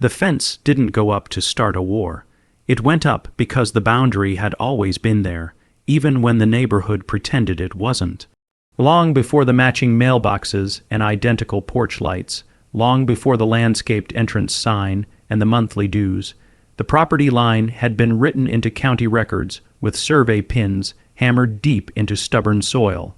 The fence didn't go up to start a war. It went up because the boundary had always been there, even when the neighborhood pretended it wasn't. Long before the matching mailboxes and identical porch lights, long before the landscaped entrance sign and the monthly dues, the property line had been written into county records with survey pins hammered deep into stubborn soil.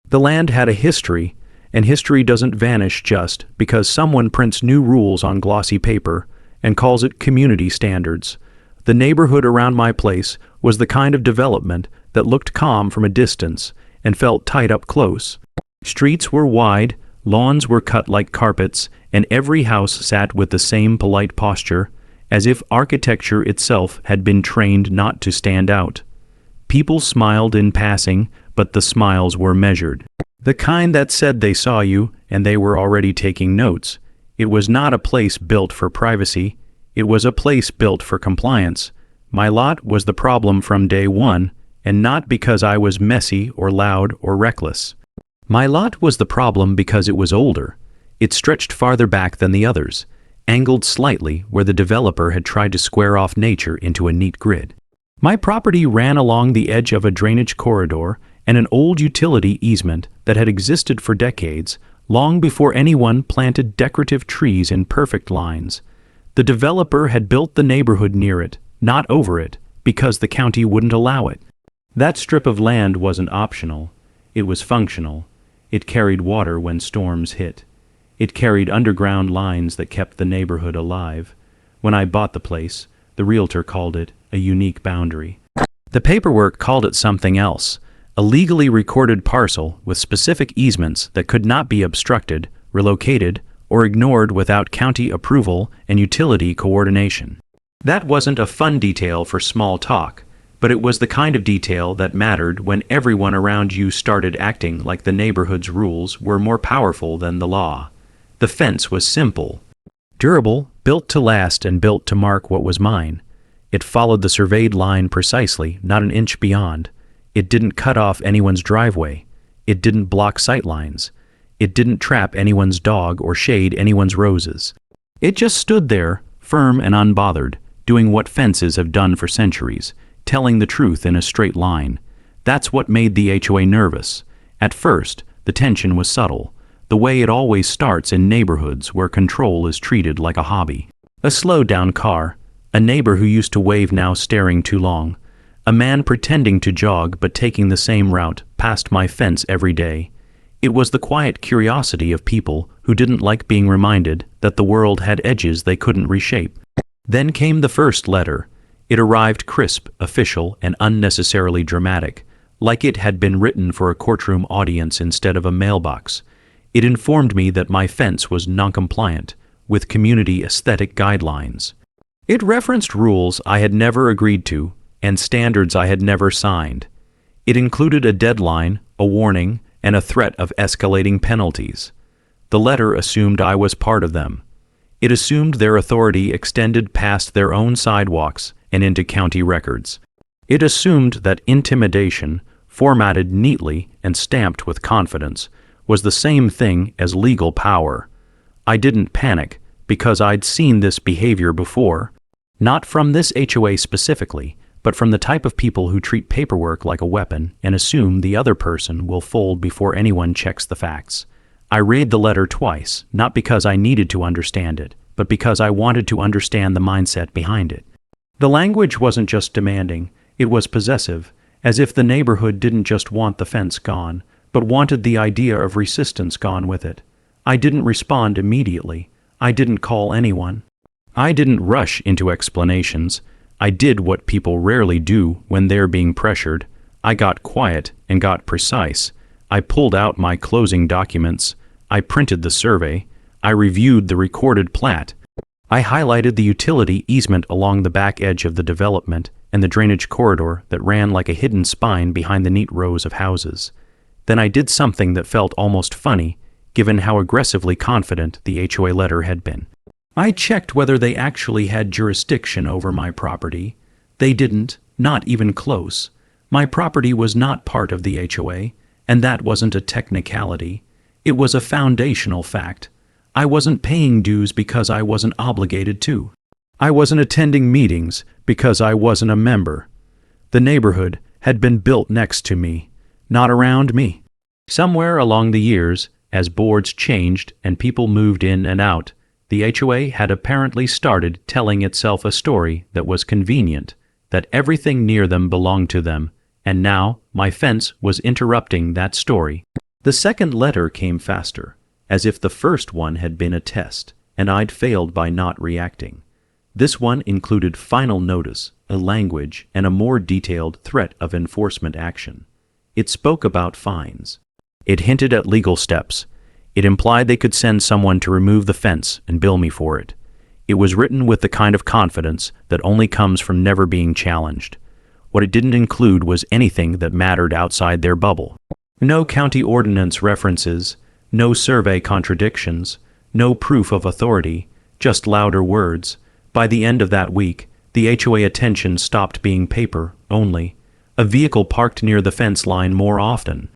The land had a history, and history doesn't vanish just because someone prints new rules on glossy paper and calls it community standards. The neighborhood around my place was the kind of development that looked calm from a distance and felt tight up close. Streets were wide, lawns were cut like carpets, and every house sat with the same polite posture, as if architecture itself had been trained not to stand out. People smiled in passing, but the smiles were measured. The kind that said they saw you and they were already taking notes. It was not a place built for privacy. It was a place built for compliance. My lot was the problem from day one, and not because I was messy or loud or reckless. My lot was the problem because it was older. It stretched farther back than the others, angled slightly where the developer had tried to square off nature into a neat grid. My property ran along the edge of a drainage corridor and an old utility easement that had existed for decades, long before anyone planted decorative trees in perfect lines. The developer had built the neighborhood near it, not over it, because the county wouldn't allow it. That strip of land wasn't optional. It was functional. It carried water when storms hit. It carried underground lines that kept the neighborhood alive. When I bought the place, the realtor called it a unique boundary. The paperwork called it something else, a legally recorded parcel with specific easements that could not be obstructed, relocated, or ignored without county approval and utility coordination. That wasn't a fun detail for small talk, but it was the kind of detail that mattered when everyone around you started acting like the neighborhood's rules were more powerful than the law. The fence was simple, durable, built to last and built to mark what was mine. It followed the surveyed line precisely, not an inch beyond. It didn't cut off anyone's driveway. It didn't block sight lines. It didn't trap anyone's dog or shade anyone's roses. It just stood there, firm and unbothered, doing what fences have done for centuries, telling the truth in a straight line. That's what made the HOA nervous. At first, the tension was subtle, the way it always starts in neighborhoods where control is treated like a hobby. A slowed-down car, a neighbor who used to wave now staring too long, a man pretending to jog but taking the same route past my fence every day. It was the quiet curiosity of people who didn't like being reminded that the world had edges they couldn't reshape. Then came the first letter. It arrived crisp, official, and unnecessarily dramatic, like it had been written for a courtroom audience instead of a mailbox. It informed me that my fence was non-compliant with community aesthetic guidelines. It referenced rules I had never agreed to and standards I had never signed. It included a deadline, a warning, and a threat of escalating penalties. The letter assumed I was part of them. It assumed their authority extended past their own sidewalks and into county records. It assumed that intimidation, formatted neatly and stamped with confidence, was the same thing as legal power. I didn't panic because I'd seen this behavior before, not from this HOA specifically, but from the type of people who treat paperwork like a weapon and assume the other person will fold before anyone checks the facts. I read the letter twice, not because I needed to understand it, but because I wanted to understand the mindset behind it. The language wasn't just demanding, it was possessive, as if the neighborhood didn't just want the fence gone, but wanted the idea of resistance gone with it. I didn't respond immediately. I didn't call anyone. I didn't rush into explanations. I did what people rarely do when they're being pressured. I got quiet and got precise. I pulled out my closing documents. I printed the survey. I reviewed the recorded plat. I highlighted the utility easement along the back edge of the development and the drainage corridor that ran like a hidden spine behind the neat rows of houses. Then I did something that felt almost funny, given how aggressively confident the HOA letter had been. I checked whether they actually had jurisdiction over my property. They didn't, not even close. My property was not part of the HOA, and that wasn't a technicality. It was a foundational fact. I wasn't paying dues because I wasn't obligated to. I wasn't attending meetings because I wasn't a member. The neighborhood had been built next to me, not around me. Somewhere along the years, as boards changed and people moved in and out, the HOA had apparently started telling itself a story that was convenient, that everything near them belonged to them, and now my fence was interrupting that story. The second letter came faster, as if the first one had been a test, and I'd failed by not reacting. This one included final notice, a language, and a more detailed threat of enforcement action. It spoke about fines. It hinted at legal steps. It implied they could send someone to remove the fence and bill me for it. It was written with the kind of confidence that only comes from never being challenged. What it didn't include was anything that mattered outside their bubble. No county ordinance references, no survey contradictions, no proof of authority, just louder words. By the end of that week, the HOA attention stopped being paper only. A vehicle parked near the fence line more often.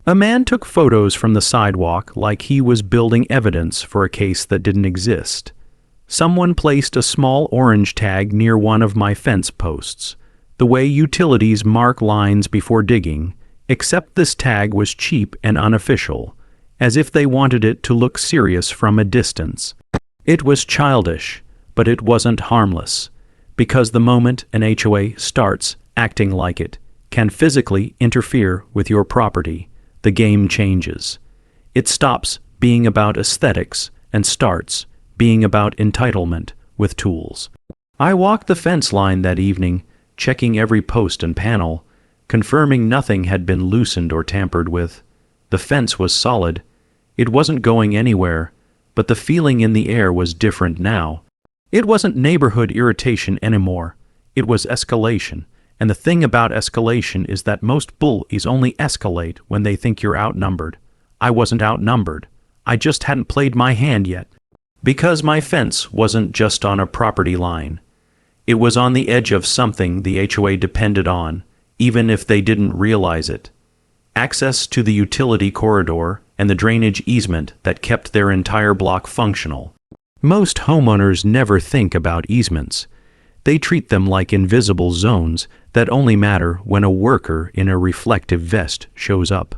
A man took photos from the sidewalk like he was building evidence for a case that didn't exist. Someone placed a small orange tag near one of my fence posts, the way utilities mark lines before digging, except this tag was cheap and unofficial, as if they wanted it to look serious from a distance. It was childish, but it wasn't harmless, because the moment an HOA starts acting like it can physically interfere with your property, the game changes. It stops being about aesthetics and starts being about entitlement with tools. I walked the fence line that evening, checking every post and panel, confirming nothing had been loosened or tampered with. The fence was solid. It wasn't going anywhere, but the feeling in the air was different now. It wasn't neighborhood irritation anymore. It was escalation. And the thing about escalation is that most bullies only escalate when they think you're outnumbered. I wasn't outnumbered. I just hadn't played my hand yet. Because my fence wasn't just on a property line. It was on the edge of something the HOA depended on, even if they didn't realize it. Access to the utility corridor and the drainage easement that kept their entire block functional. Most homeowners never think about easements. They treat them like invisible zones that only matter when a worker in a reflective vest shows up.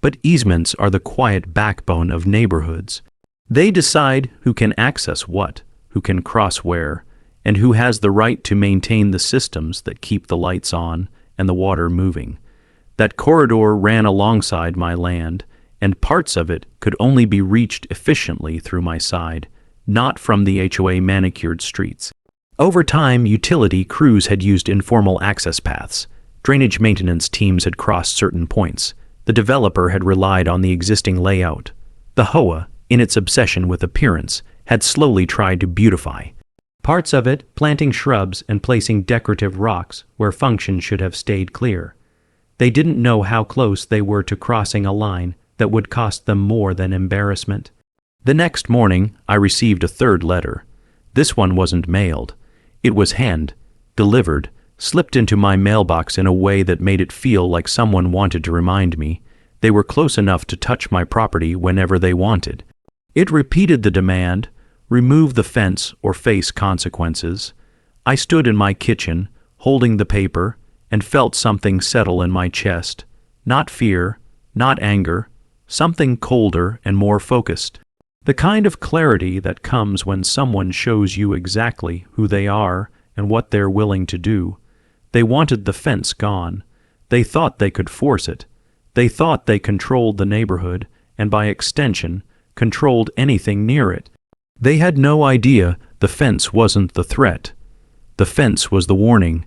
But easements are the quiet backbone of neighborhoods. They decide who can access what, who can cross where, and who has the right to maintain the systems that keep the lights on and the water moving. That corridor ran alongside my land, and parts of it could only be reached efficiently through my side, not from the HOA manicured streets. Over time, utility crews had used informal access paths. Drainage maintenance teams had crossed certain points. The developer had relied on the existing layout. The HOA, in its obsession with appearance, had slowly tried to beautify. Parts of it planting shrubs and placing decorative rocks where function should have stayed clear. They didn't know how close they were to crossing a line that would cost them more than embarrassment. The next morning, I received a third letter. This one wasn't mailed. It was hand-delivered, slipped into my mailbox in a way that made it feel like someone wanted to remind me they were close enough to touch my property whenever they wanted. It repeated the demand, remove the fence or face consequences. I stood in my kitchen, holding the paper, and felt something settle in my chest. Not fear, not anger, something colder and more focused. The kind of clarity that comes when someone shows you exactly who they are and what they're willing to do. They wanted the fence gone. They thought they could force it. They thought they controlled the neighborhood, and by extension, controlled anything near it. They had no idea the fence wasn't the threat. The fence was the warning.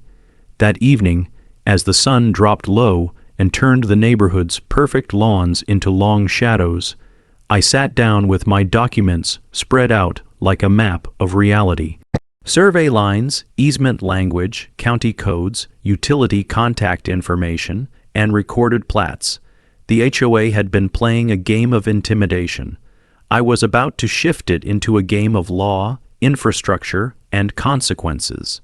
That evening, as the sun dropped low and turned the neighborhood's perfect lawns into long shadows, I sat down with my documents spread out like a map of reality. Survey lines, easement language, county codes, utility contact information, and recorded plats. The HOA had been playing a game of intimidation. I was about to shift it into a game of law, infrastructure, and consequences.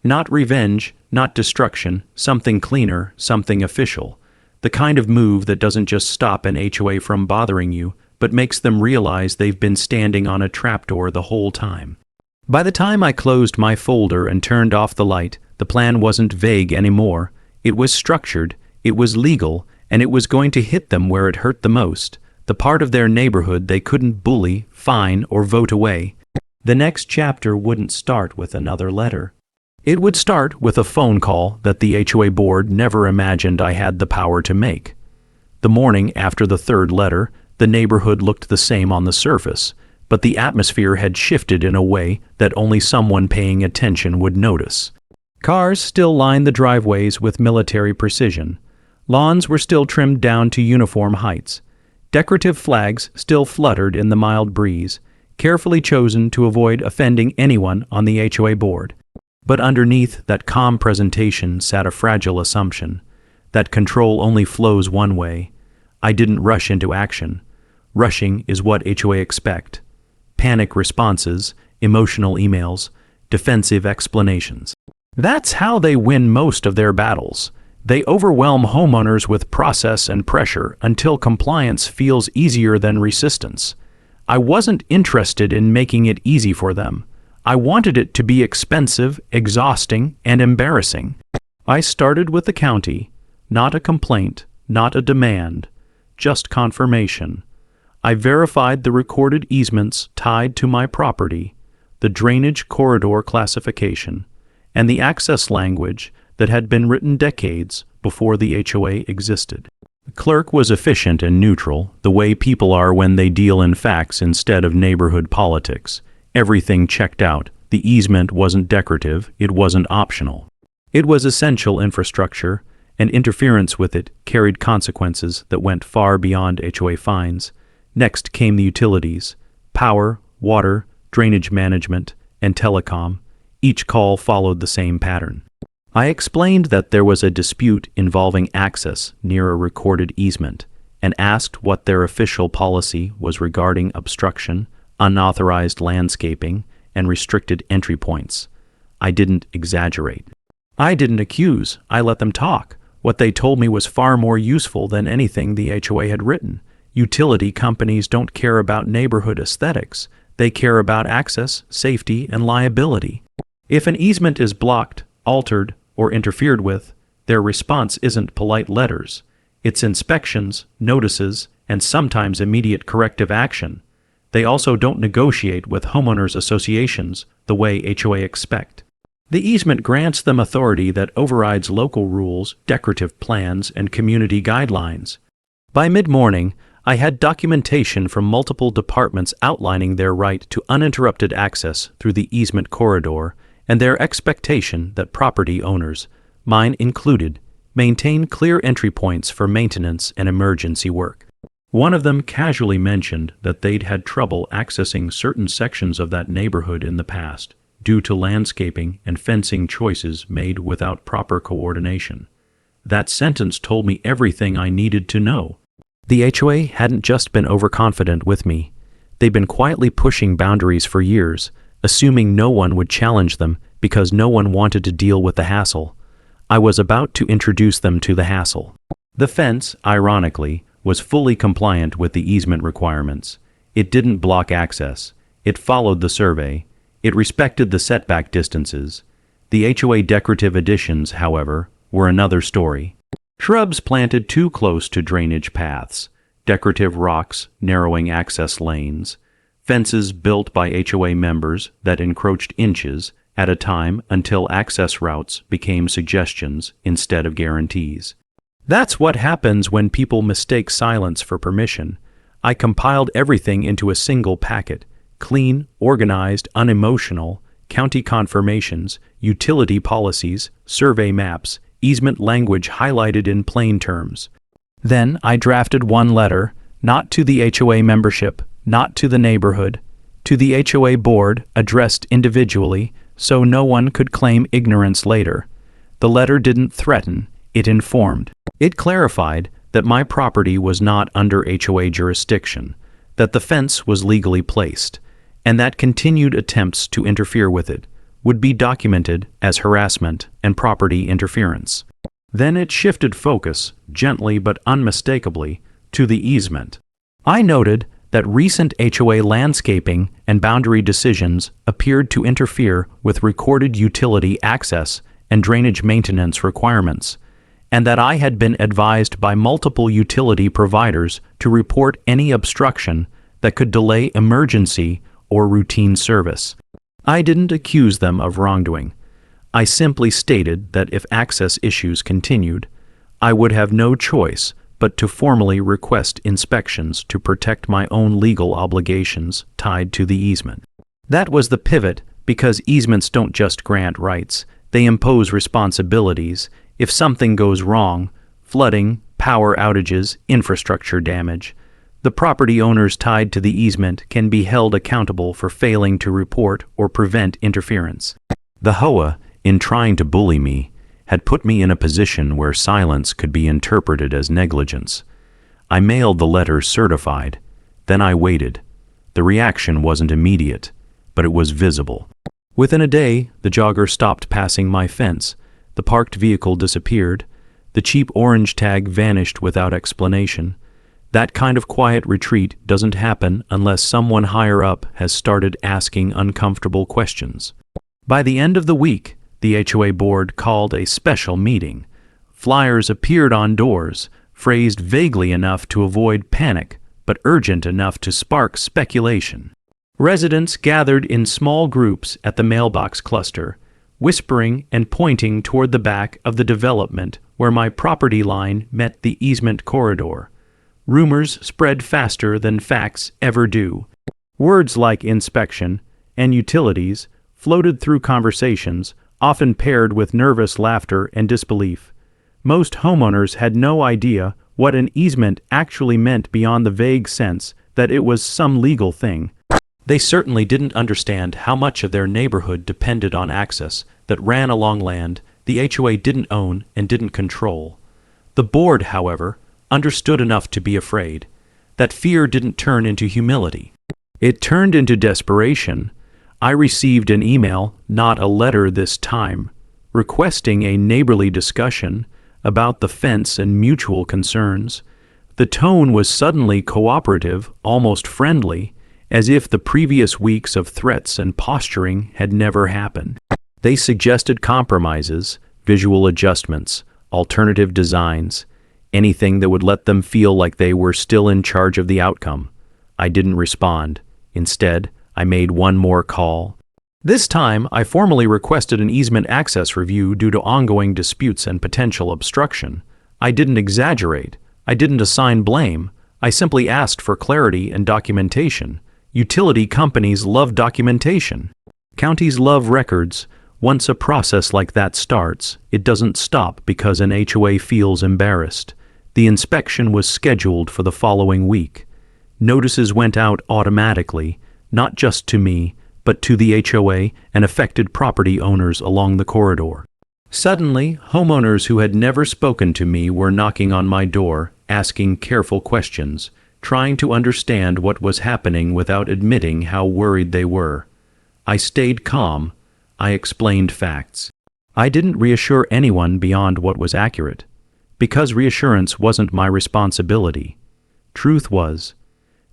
Not revenge, not destruction, something cleaner, something official. The kind of move that doesn't just stop an HOA from bothering you, but makes them realize they've been standing on a trapdoor the whole time. By the time I closed my folder and turned off the light, the plan wasn't vague anymore. It was structured, it was legal, and it was going to hit them where it hurt the most, the part of their neighborhood they couldn't bully, fine, or vote away. The next chapter wouldn't start with another letter. It would start with a phone call that the HOA board never imagined I had the power to make. The morning after the third letter, the neighborhood looked the same on the surface, but the atmosphere had shifted in a way that only someone paying attention would notice. Cars still lined the driveways with military precision. Lawns were still trimmed down to uniform heights. Decorative flags still fluttered in the mild breeze, carefully chosen to avoid offending anyone on the HOA board. But underneath that calm presentation sat a fragile assumption, that control only flows one way. I didn't rush into action. Rushing is what HOA expect. Panic responses, emotional emails, defensive explanations. That's how they win most of their battles. They overwhelm homeowners with process and pressure until compliance feels easier than resistance. I wasn't interested in making it easy for them. I wanted it to be expensive, exhausting, and embarrassing. I started with the county, not a complaint, not a demand, just confirmation. I verified the recorded easements tied to my property, the drainage corridor classification, and the access language that had been written decades before the HOA existed. The clerk was efficient and neutral, the way people are when they deal in facts instead of neighborhood politics. Everything checked out. The easement wasn't decorative, it wasn't optional. It was essential infrastructure, and interference with it carried consequences that went far beyond HOA fines. Next came the utilities: power, water, drainage management, and telecom. Each call followed the same pattern. I explained that there was a dispute involving access near a recorded easement, and asked what their official policy was regarding obstruction, unauthorized landscaping, and restricted entry points. I didn't exaggerate. I didn't accuse, I let them talk. What they told me was far more useful than anything the HOA had written. Utility companies don't care about neighborhood aesthetics. They care about access, safety, and liability. If an easement is blocked, altered, or interfered with, their response isn't polite letters. It's inspections, notices, and sometimes immediate corrective action. They also don't negotiate with homeowners associations the way HOA expect. The easement grants them authority that overrides local rules, decorative plans, and community guidelines. By mid-morning, I had documentation from multiple departments outlining their right to uninterrupted access through the easement corridor and their expectation that property owners, mine included, maintain clear entry points for maintenance and emergency work. One of them casually mentioned that they'd had trouble accessing certain sections of that neighborhood in the past due to landscaping and fencing choices made without proper coordination. That sentence told me everything I needed to know. The HOA hadn't just been overconfident with me. They'd been quietly pushing boundaries for years, assuming no one would challenge them because no one wanted to deal with the hassle. I was about to introduce them to the hassle. The fence, ironically, was fully compliant with the easement requirements. It didn't block access. It followed the survey. It respected the setback distances. The HOA decorative additions, however, were another story. Shrubs planted too close to drainage paths, decorative rocks narrowing access lanes, fences built by HOA members that encroached inches at a time until access routes became suggestions instead of guarantees. That's what happens when people mistake silence for permission. I compiled everything into a single packet: clean, organized, unemotional, county confirmations, utility policies, survey maps, easement language highlighted in plain terms. Then I drafted one letter, not to the HOA membership, not to the neighborhood, to the HOA board, addressed individually, so no one could claim ignorance later. The letter didn't threaten, it informed. It clarified that my property was not under HOA jurisdiction, that the fence was legally placed, and that continued attempts to interfere with it would be documented as harassment and property interference. Then it shifted focus, gently but unmistakably, to the easement. I noted that recent HOA landscaping and boundary decisions appeared to interfere with recorded utility access and drainage maintenance requirements, and that I had been advised by multiple utility providers to report any obstruction that could delay emergency or routine service. I didn't accuse them of wrongdoing. I simply stated that if access issues continued, I would have no choice but to formally request inspections to protect my own legal obligations tied to the easement. That was the pivot, because easements don't just grant rights, they impose responsibilities. If something goes wrong, flooding, power outages, infrastructure damage, the property owners tied to the easement can be held accountable for failing to report or prevent interference. The HOA, in trying to bully me, had put me in a position where silence could be interpreted as negligence. I mailed the letters certified. Then I waited. The reaction wasn't immediate, but it was visible. Within a day, the jogger stopped passing my fence. The parked vehicle disappeared. The cheap orange tag vanished without explanation. That kind of quiet retreat doesn't happen unless someone higher up has started asking uncomfortable questions. By the end of the week, the HOA board called a special meeting. Flyers appeared on doors, phrased vaguely enough to avoid panic, but urgent enough to spark speculation. Residents gathered in small groups at the mailbox cluster, whispering and pointing toward the back of the development where my property line met the easement corridor. Rumors spread faster than facts ever do. Words like inspection and utilities floated through conversations, often paired with nervous laughter and disbelief. Most homeowners had no idea what an easement actually meant beyond the vague sense that it was some legal thing. They certainly didn't understand how much of their neighborhood depended on access that ran along land the HOA didn't own and didn't control. The board, however, understood enough to be afraid. That fear didn't turn into humility. It turned into desperation. I received an email, not a letter this time, requesting a neighborly discussion about the fence and mutual concerns. The tone was suddenly cooperative, almost friendly, as if the previous weeks of threats and posturing had never happened. They suggested compromises, visual adjustments, alternative designs, anything that would let them feel like they were still in charge of the outcome. I didn't respond. Instead, I made one more call. This time, I formally requested an easement access review due to ongoing disputes and potential obstruction. I didn't exaggerate. I didn't assign blame. I simply asked for clarity and documentation. Utility companies love documentation. Counties love records. Once a process like that starts, it doesn't stop because an HOA feels embarrassed. The inspection was scheduled for the following week. Notices went out automatically, not just to me, but to the HOA and affected property owners along the corridor. Suddenly, homeowners who had never spoken to me were knocking on my door, asking careful questions, trying to understand what was happening without admitting how worried they were. I stayed calm. I explained facts. I didn't reassure anyone beyond what was accurate, because reassurance wasn't my responsibility. Truth was,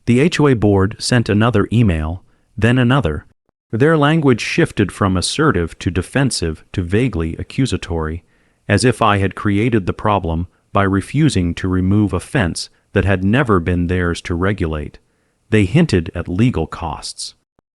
the HOA board sent another email, then another. Their language shifted from assertive to defensive to vaguely accusatory, as if I had created the problem by refusing to remove a fence that had never been theirs to regulate. They hinted at legal costs.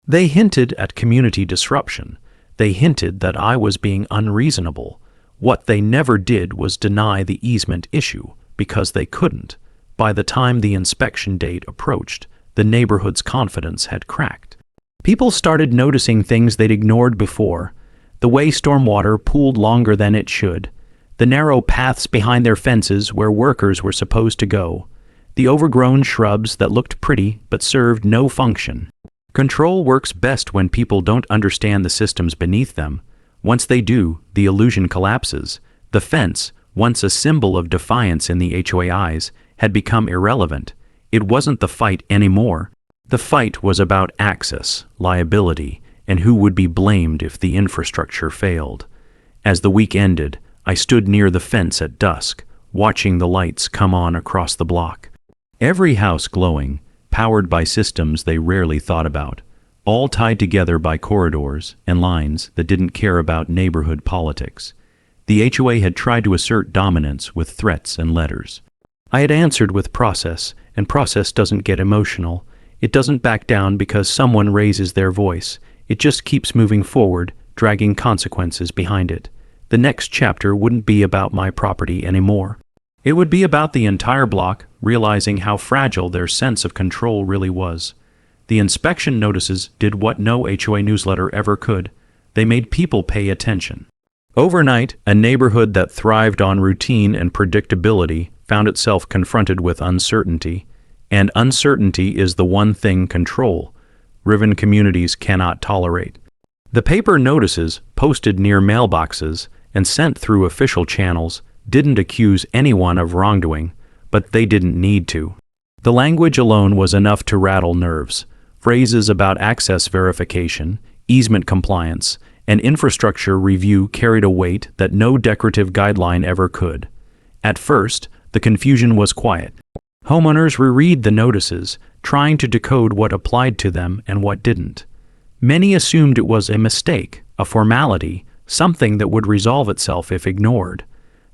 They hinted at community disruption. They hinted that I was being unreasonable. What they never did was deny the easement issue, because they couldn't. By the time the inspection date approached, the neighborhood's confidence had cracked. People started noticing things they'd ignored before. The way stormwater pooled longer than it should. The narrow paths behind their fences where workers were supposed to go. The overgrown shrubs that looked pretty but served no function. Control works best when people don't understand the systems beneath them. Once they do, the illusion collapses. The fence, once a symbol of defiance in the HOA eyes, had become irrelevant. It wasn't the fight anymore. The fight was about access, liability, and who would be blamed if the infrastructure failed. As the week ended, I stood near the fence at dusk, watching the lights come on across the block. Every house glowing, powered by systems they rarely thought about, all tied together by corridors and lines that didn't care about neighborhood politics. The HOA had tried to assert dominance with threats and letters. I had answered with process, and process doesn't get emotional. It doesn't back down because someone raises their voice. It just keeps moving forward, dragging consequences behind it. The next chapter wouldn't be about my property anymore. It would be about the entire block, realizing how fragile their sense of control really was. The inspection notices did what no HOA newsletter ever could. They made people pay attention. Overnight, a neighborhood that thrived on routine and predictability found itself confronted with uncertainty. And uncertainty is the one thing control-driven communities cannot tolerate. The paper notices, posted near mailboxes and sent through official channels, didn't accuse anyone of wrongdoing, but they didn't need to. The language alone was enough to rattle nerves. Phrases about access verification, easement compliance, and infrastructure review carried a weight that no decorative guideline ever could. At first, the confusion was quiet. Homeowners reread the notices, trying to decode what applied to them and what didn't. Many assumed it was a mistake, a formality, something that would resolve itself if ignored.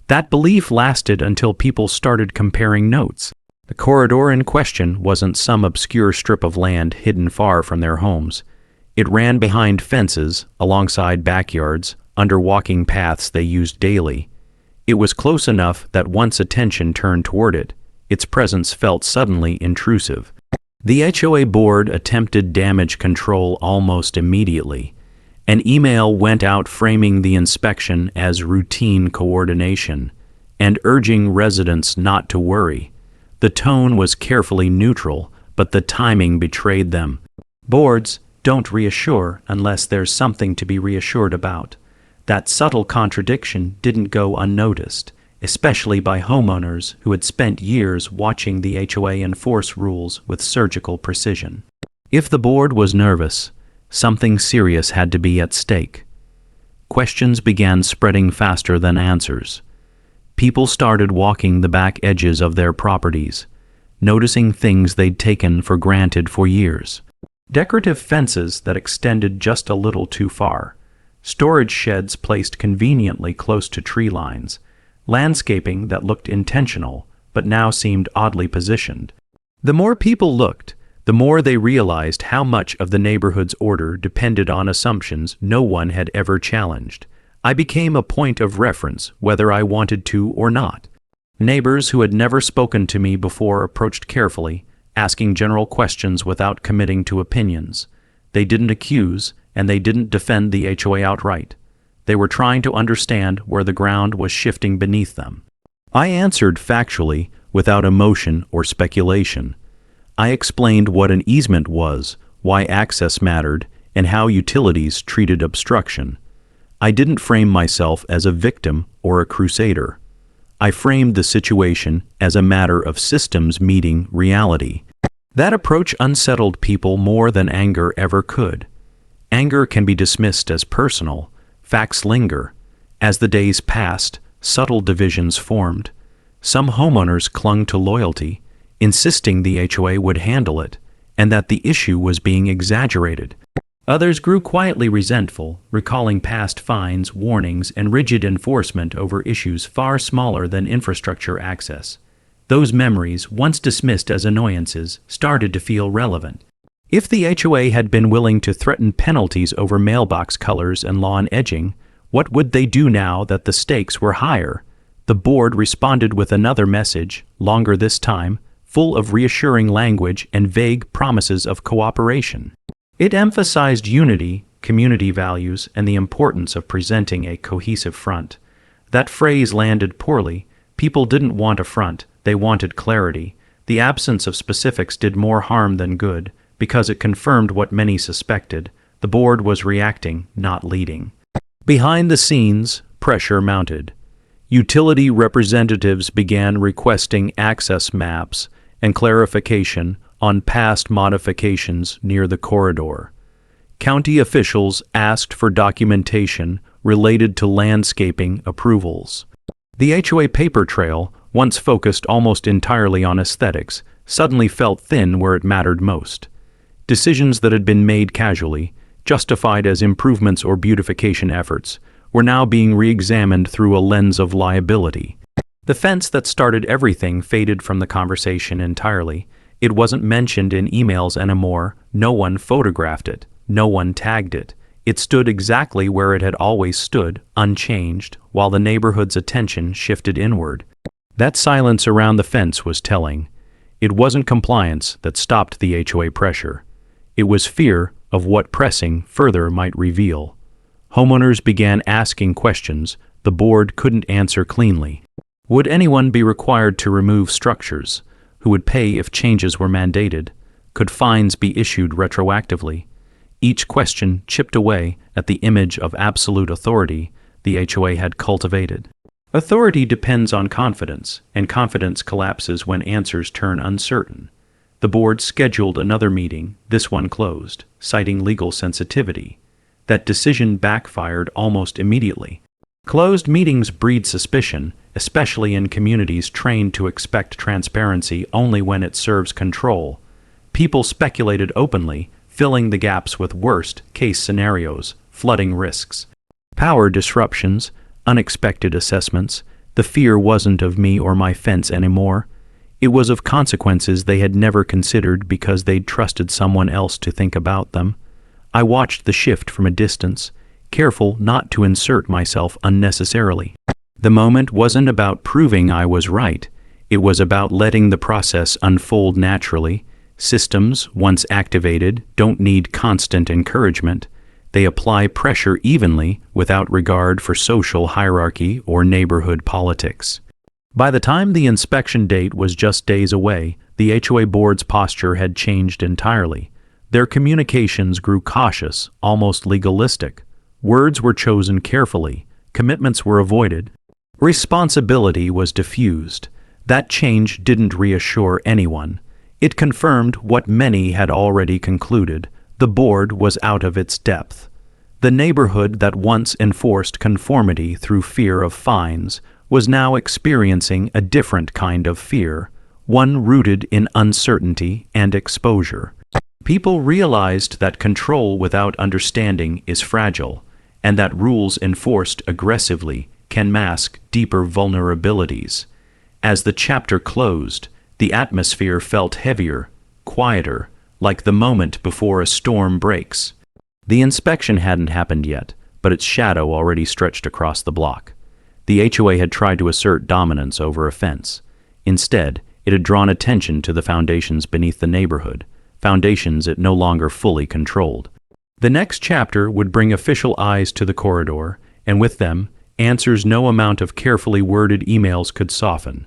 That belief lasted until people started comparing notes. The corridor in question wasn't some obscure strip of land hidden far from their homes. It ran behind fences, alongside backyards, under walking paths they used daily. It was close enough that once attention turned toward it, its presence felt suddenly intrusive. The HOA board attempted damage control almost immediately. An email went out framing the inspection as routine coordination and urging residents not to worry. The tone was carefully neutral, but the timing betrayed them. Boards don't reassure unless there's something to be reassured about. That subtle contradiction didn't go unnoticed, especially by homeowners who had spent years watching the HOA enforce rules with surgical precision. If the board was nervous, something serious had to be at stake. Questions began spreading faster than answers. People started walking the back edges of their properties, noticing things they'd taken for granted for years. Decorative fences that extended just a little too far, storage sheds placed conveniently close to tree lines, landscaping that looked intentional but now seemed oddly positioned. The more people looked, the more they realized how much of the neighborhood's order depended on assumptions no one had ever challenged. I became a point of reference, whether I wanted to or not. Neighbors who had never spoken to me before approached carefully, asking general questions without committing to opinions. They didn't accuse, and they didn't defend the HOA outright. They were trying to understand where the ground was shifting beneath them. I answered factually, without emotion or speculation. I explained what an easement was, why access mattered, and how utilities treated obstruction. I didn't frame myself as a victim or a crusader. I framed the situation as a matter of systems meeting reality. That approach unsettled people more than anger ever could. Anger can be dismissed as personal. Facts linger. As the days passed, subtle divisions formed. Some homeowners clung to loyalty, insisting the HOA would handle it, and that the issue was being exaggerated. Others grew quietly resentful, recalling past fines, warnings, and rigid enforcement over issues far smaller than infrastructure access. Those memories, once dismissed as annoyances, started to feel relevant. If the HOA had been willing to threaten penalties over mailbox colors and lawn edging, what would they do now that the stakes were higher? The board responded with another message, longer this time, full of reassuring language and vague promises of cooperation. It emphasized unity, community values, and the importance of presenting a cohesive front. That phrase landed poorly. People didn't want a front, they wanted clarity. The absence of specifics did more harm than good, because it confirmed what many suspected. The board was reacting, not leading. Behind the scenes, pressure mounted. Utility representatives began requesting access maps and clarification on past modifications near the corridor. County officials asked for documentation related to landscaping approvals. The HOA paper trail, once focused almost entirely on aesthetics, suddenly felt thin where it mattered most. Decisions that had been made casually, justified as improvements or beautification efforts, were now being re-examined through a lens of liability. The fence that started everything faded from the conversation entirely. It wasn't mentioned in emails anymore. No one photographed it. No one tagged it. It stood exactly where it had always stood, unchanged, while the neighborhood's attention shifted inward. That silence around the fence was telling. It wasn't compliance that stopped the HOA pressure. It was fear of what pressing further might reveal. Homeowners began asking questions the board couldn't answer cleanly. Would anyone be required to remove structures? Who would pay if changes were mandated? Could fines be issued retroactively? Each question chipped away at the image of absolute authority the HOA had cultivated. Authority depends on confidence, and confidence collapses when answers turn uncertain. The board scheduled another meeting, this one closed, citing legal sensitivity. That decision backfired almost immediately. Closed meetings breed suspicion, especially in communities trained to expect transparency only when it serves control. People speculated openly, filling the gaps with worst-case scenarios, flooding risks. Power disruptions, unexpected assessments. The fear wasn't of me or my fence anymore. It was of consequences they had never considered because they'd trusted someone else to think about them. I watched the shift from a distance, careful not to insert myself unnecessarily. The moment wasn't about proving I was right. It was about letting the process unfold naturally. Systems, once activated, don't need constant encouragement. They apply pressure evenly without regard for social hierarchy or neighborhood politics. By the time the inspection date was just days away, the HOA board's posture had changed entirely. Their communications grew cautious, almost legalistic. Words were chosen carefully. Commitments were avoided. Responsibility was diffused. That change didn't reassure anyone. It confirmed what many had already concluded. The board was out of its depth. The neighborhood that once enforced conformity through fear of fines was now experiencing a different kind of fear, one rooted in uncertainty and exposure. People realized that control without understanding is fragile, and that rules enforced aggressively can mask deeper vulnerabilities. As the chapter closed, the atmosphere felt heavier, quieter, like the moment before a storm breaks. The inspection hadn't happened yet, but its shadow already stretched across the block. The HOA had tried to assert dominance over a fence. Instead, it had drawn attention to the foundations beneath the neighborhood, foundations it no longer fully controlled. The next chapter would bring official eyes to the corridor, and with them, answers no amount of carefully worded emails could soften.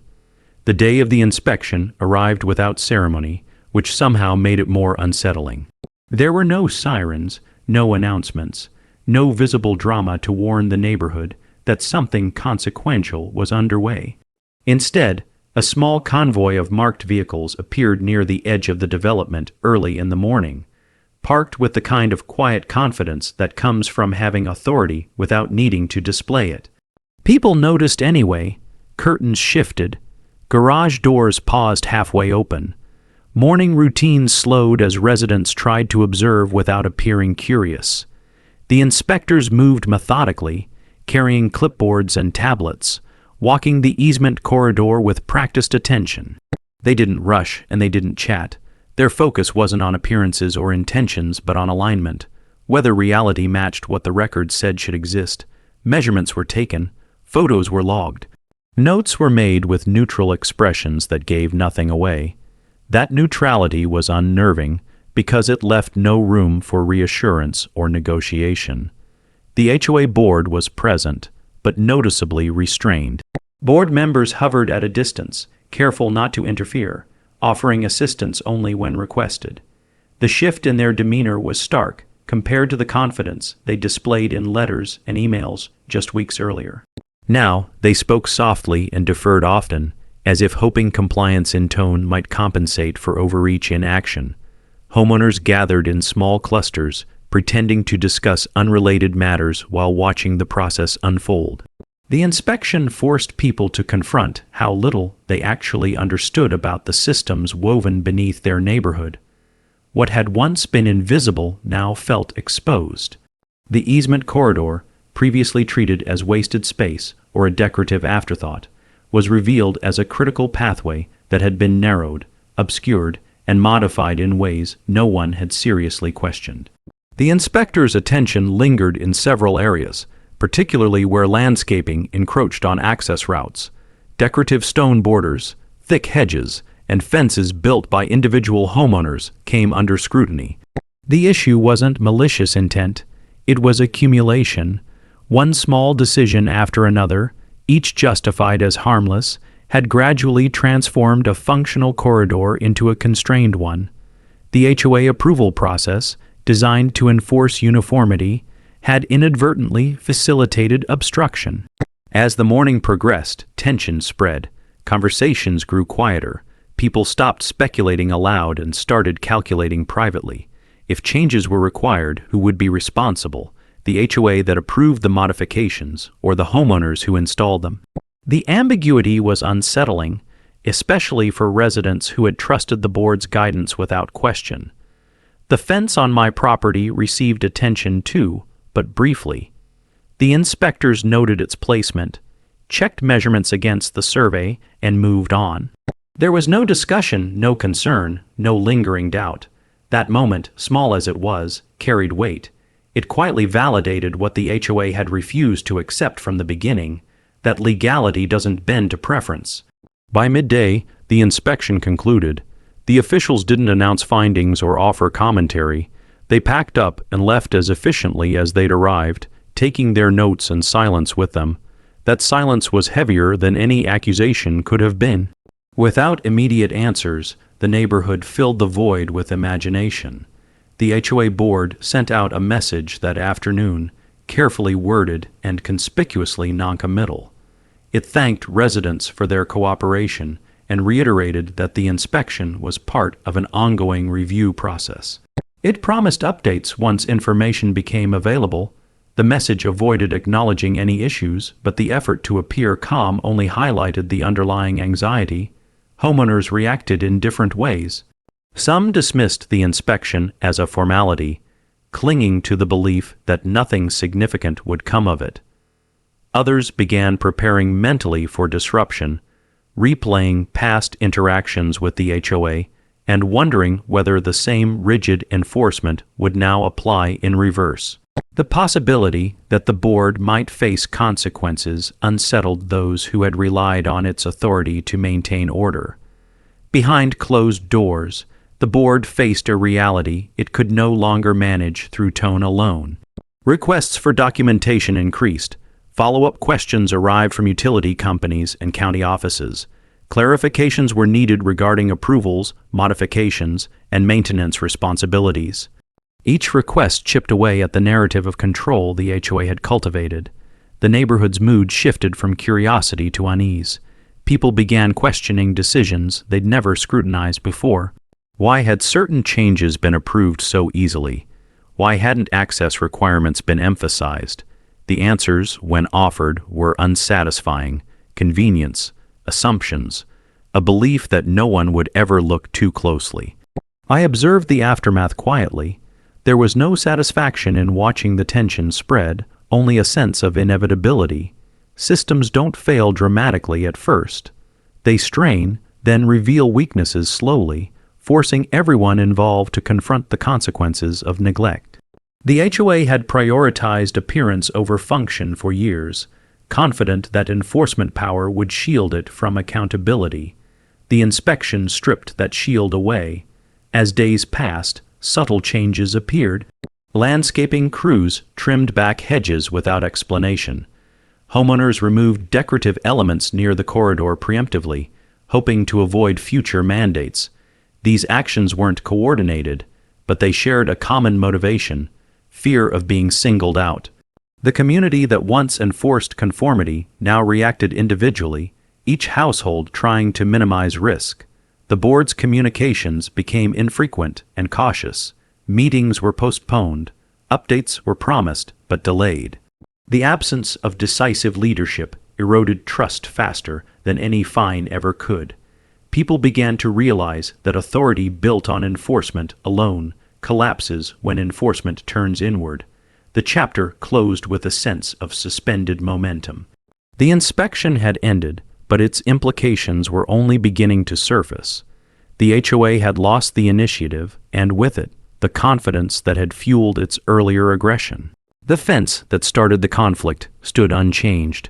The day of the inspection arrived without ceremony, which somehow made it more unsettling. There were no sirens, no announcements, no visible drama to warn the neighborhood that something consequential was underway. Instead, a small convoy of marked vehicles appeared near the edge of the development early in the morning, parked with the kind of quiet confidence that comes from having authority without needing to display it. People noticed anyway. Curtains shifted. Garage doors paused halfway open. Morning routines slowed as residents tried to observe without appearing curious. The inspectors moved methodically, carrying clipboards and tablets, walking the easement corridor with practiced attention. They didn't rush and they didn't chat. Their focus wasn't on appearances or intentions, but on alignment. Whether reality matched what the record said should exist. Measurements were taken. Photos were logged. Notes were made with neutral expressions that gave nothing away. That neutrality was unnerving because it left no room for reassurance or negotiation. The HOA board was present, but noticeably restrained. Board members hovered at a distance, careful not to interfere, offering assistance only when requested. The shift in their demeanor was stark compared to the confidence they displayed in letters and emails just weeks earlier. Now, they spoke softly and deferred often, as if hoping compliance in tone might compensate for overreach in action. Homeowners gathered in small clusters, pretending to discuss unrelated matters while watching the process unfold. The inspection forced people to confront how little they actually understood about the systems woven beneath their neighborhood. What had once been invisible now felt exposed. The easement corridor, previously treated as wasted space or a decorative afterthought, was revealed as a critical pathway that had been narrowed, obscured, and modified in ways no one had seriously questioned. The inspector's attention lingered in several areas, particularly where landscaping encroached on access routes. Decorative stone borders, thick hedges, and fences built by individual homeowners came under scrutiny. The issue wasn't malicious intent, it was accumulation. One small decision after another, each justified as harmless, had gradually transformed a functional corridor into a constrained one. The HOA approval process, designed to enforce uniformity, had inadvertently facilitated obstruction. As the morning progressed, tension spread. Conversations grew quieter. People stopped speculating aloud and started calculating privately. If changes were required, who would be responsible? The HOA that approved the modifications, or the homeowners who installed them? The ambiguity was unsettling, especially for residents who had trusted the board's guidance without question. The fence on my property received attention too, but briefly. The inspectors noted its placement, checked measurements against the survey, and moved on. There was no discussion, no concern, no lingering doubt. That moment, small as it was, carried weight. It quietly validated what the HOA had refused to accept from the beginning, that legality doesn't bend to preference. By midday, the inspection concluded. The officials didn't announce findings or offer commentary. They packed up and left as efficiently as they'd arrived, taking their notes and silence with them. That silence was heavier than any accusation could have been. Without immediate answers, the neighborhood filled the void with imagination. The HOA board sent out a message that afternoon, carefully worded and conspicuously noncommittal. It thanked residents for their cooperation and reiterated that the inspection was part of an ongoing review process. It promised updates once information became available. The message avoided acknowledging any issues, but the effort to appear calm only highlighted the underlying anxiety. Homeowners reacted in different ways. Some dismissed the inspection as a formality, clinging to the belief that nothing significant would come of it. Others began preparing mentally for disruption, replaying past interactions with the HOA, and wondering whether the same rigid enforcement would now apply in reverse. The possibility that the board might face consequences unsettled those who had relied on its authority to maintain order. Behind closed doors, the board faced a reality it could no longer manage through tone alone. Requests for documentation increased. Follow-up questions arrived from utility companies and county offices. Clarifications were needed regarding approvals, modifications, and maintenance responsibilities. Each request chipped away at the narrative of control the HOA had cultivated. The neighborhood's mood shifted from curiosity to unease. People began questioning decisions they'd never scrutinized before. Why had certain changes been approved so easily? Why hadn't access requirements been emphasized? The answers, when offered, were unsatisfying: convenience, assumptions, a belief that no one would ever look too closely. I observed the aftermath quietly. There was no satisfaction in watching the tension spread, only a sense of inevitability. Systems don't fail dramatically at first. They strain, then reveal weaknesses slowly, forcing everyone involved to confront the consequences of neglect. The HOA had prioritized appearance over function for years, confident that enforcement power would shield it from accountability. The inspection stripped that shield away. As days passed, subtle changes appeared. Landscaping crews trimmed back hedges without explanation. Homeowners removed decorative elements near the corridor preemptively, hoping to avoid future mandates. These actions weren't coordinated, but they shared a common motivation: fear of being singled out. The community that once enforced conformity now reacted individually, each household trying to minimize risk. The board's communications became infrequent and cautious. Meetings were postponed. Updates were promised but delayed. The absence of decisive leadership eroded trust faster than any fine ever could. People began to realize that authority built on enforcement alone collapses when enforcement turns inward. The chapter closed with a sense of suspended momentum. The inspection had ended, but its implications were only beginning to surface. The HOA had lost the initiative, and with it, the confidence that had fueled its earlier aggression. The fence that started the conflict stood unchanged,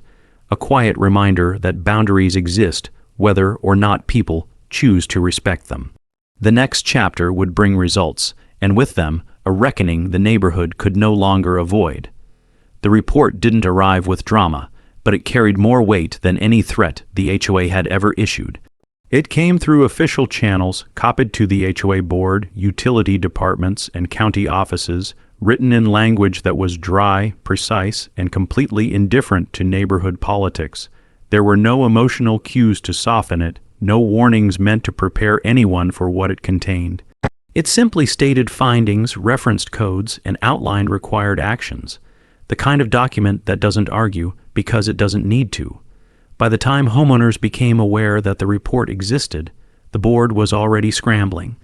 a quiet reminder that boundaries exist whether or not people choose to respect them. The next chapter would bring results, and with them, a reckoning the neighborhood could no longer avoid. The report didn't arrive with drama, but it carried more weight than any threat the HOA had ever issued. It came through official channels, copied to the HOA board, utility departments, and county offices, written in language that was dry, precise, and completely indifferent to neighborhood politics. There were no emotional cues to soften it, no warnings meant to prepare anyone for what it contained. It simply stated findings, referenced codes, and outlined required actions. The kind of document that doesn't argue because it doesn't need to. By the time homeowners became aware that the report existed, the board was already scrambling.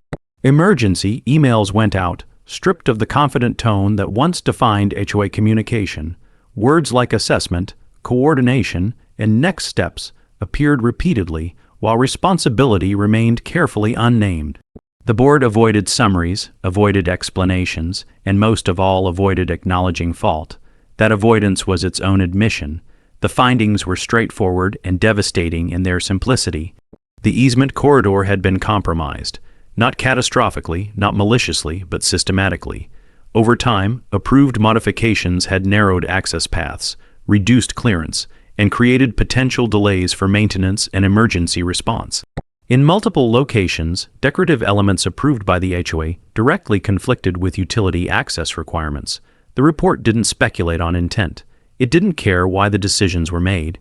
Emergency emails went out, stripped of the confident tone that once defined HOA communication. Words like assessment, coordination, and next steps appeared repeatedly, while responsibility remained carefully unnamed. The board avoided summaries, avoided explanations, and most of all avoided acknowledging fault. That avoidance was its own admission. The findings were straightforward and devastating in their simplicity. The easement corridor had been compromised, not catastrophically, not maliciously, but systematically. Over time, approved modifications had narrowed access paths, reduced clearance, and created potential delays for maintenance and emergency response. In multiple locations, decorative elements approved by the HOA directly conflicted with utility access requirements. The report didn't speculate on intent. It didn't care why the decisions were made.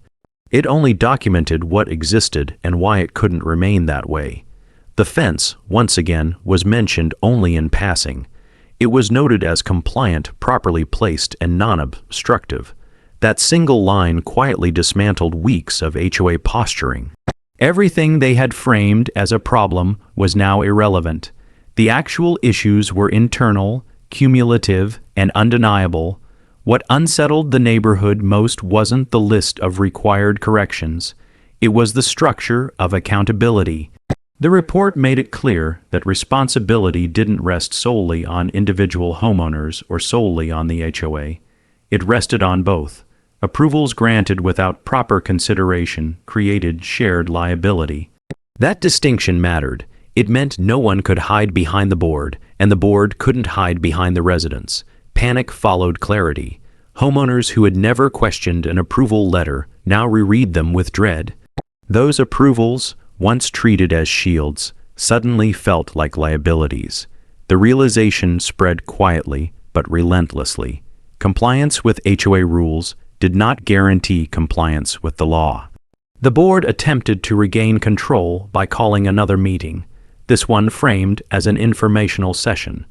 It only documented what existed and why it couldn't remain that way. The fence, once again, was mentioned only in passing. It was noted as compliant, properly placed, and non-obstructive. That single line quietly dismantled weeks of HOA posturing. Everything they had framed as a problem was now irrelevant. The actual issues were internal, cumulative, and undeniable. What unsettled the neighborhood most wasn't the list of required corrections. It was the structure of accountability. The report made it clear that responsibility didn't rest solely on individual homeowners or solely on the HOA. It rested on both. Approvals granted without proper consideration created shared liability. That distinction mattered. It meant no one could hide behind the board, and the board couldn't hide behind the residents. Panic followed clarity. Homeowners who had never questioned an approval letter now reread them with dread. Those approvals, once treated as shields, suddenly felt like liabilities. The realization spread quietly but relentlessly. Compliance with HOA rules did not guarantee compliance with the law. The board attempted to regain control by calling another meeting, this one framed as an informational session.